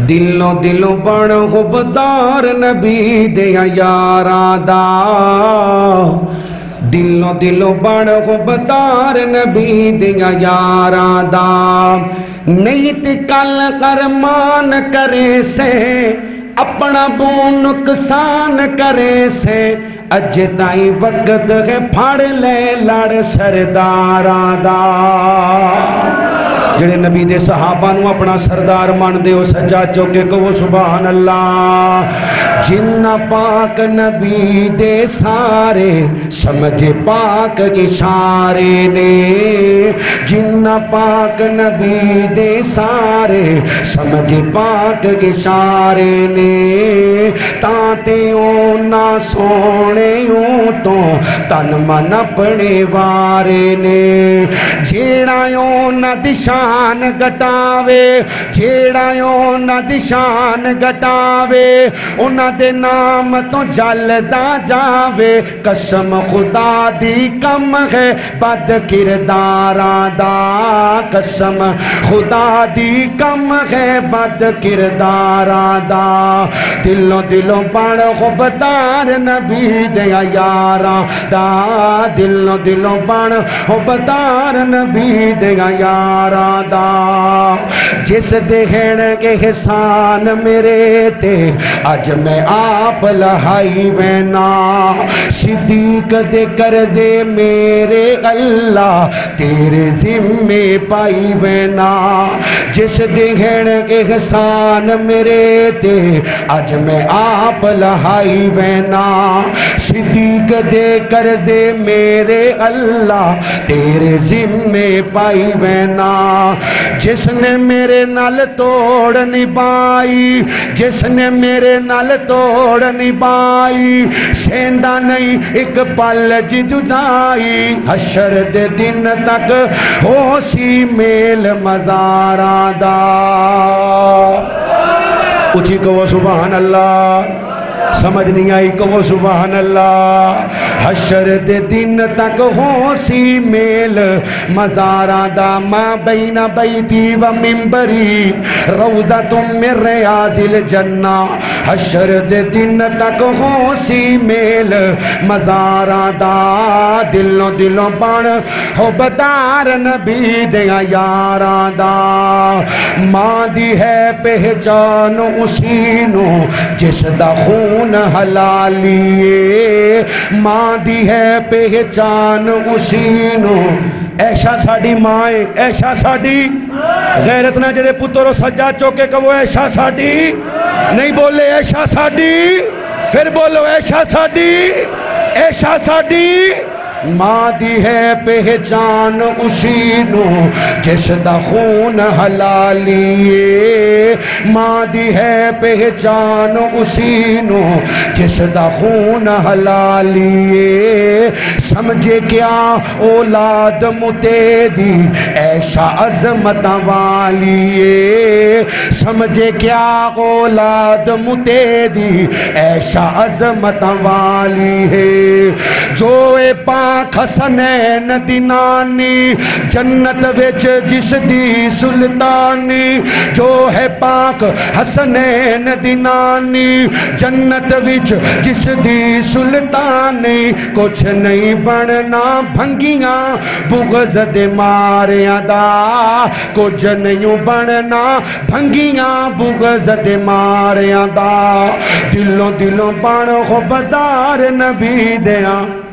دلوں دلوں بن غبدار نبی دیاں یاراں دا دلوں دلوں بن غبدار نبی دیاں یاراں دا نہیں تے کل قرمان کرے سے اپنا بو نقصان کرے سے اج تائیں وقت ہے پھاڑ لے لڑ سرداراں دا جڑے نبی دے صحابہ نو اپنا سردار مان دے ہو سجا چوکے کہو سبحان اللہ جنہ پاک نبی دے سارے سمجھ پاک اشارے نے جنہ پاک نبی دے سارے سمجھ پاک اشارے نے تاتے نہ سونے تو تن من اپنے وارے نے جیڑا نہ دشان گٹاوے جیڑا نہ دشان گٹاوے انہ دے نام تو جلدا جاوے قسم خدا دی کم ہے بد کرداراں دا قسم خدا دی کم ہے بد کرداراں دا دلوں دلوں بن غبدار نبی دیا یاراں دا دلوں دلوں بن غبدار نبی دیا یاراں دا جس دہن کے احسان میرے تے اج میں آپ لہائی وینا صدیق دے قرضے میرے اللہ تیرے ذمے پائی وینا جس دہن کے احسان میرے تے اج میں آپ لہائی وینا صدیق دے قرضے میرے اللہ تیرے ذمے پائی وینا جس نے میرے نال توڑ نبائی جس نے میرے نال توڑ نبائی سیندہ نہیں ایک پل جدائی حشر دے دن تک ہو سی میل مزاراں دا اچھی کہو سبحان اللہ سمجھ نہیں آئی کہو سبحان اللہ حشر دے دن تک ہو سی میل مزاراں دا ما بین بیتی و منبری روضۃ من ریاض الجنہ حشر دے دن تک ہو سی میل مزاراں دا دلوں دلوں بن ہو بدار نبی دیا یاراں دا ماں دی ہے پہچان اسی نو جس دا خون حلالیے ماں دی ہے پہچان اسی نو ایشا ساڑی مائیں ایشا ساڑی غیرت نہ جڑے پتروں سجا چوکے کہ وہ ایشا ساڑی نہیں بولے ایشا ساڑی پھر بولو ایشا ساڑی ایشا ساڑی ماں دی ہے پہچان اسی نو جس دا خون حلالیے ماں دی ہے پہچان اسی نو جس دا خون حلالیے سمجھے کیا اولاد متیدی ایشا عظمت والیے سمجھے کیا اولاد متیدی ایشا عظمت والی ہے جو پاک حسنین دی نانی جنت وچ جس دی سلطانی جو ہے پاک حسنین دی نانی جنت وچ جس دی سلطانی کچھ نہیں بننا بھنگیاں بغض دے ماریاں دا کچھ نہیں بننا بھنگیاں بغض دے ماریاں دا دلوں دلوں بن غبدار نبی دیاں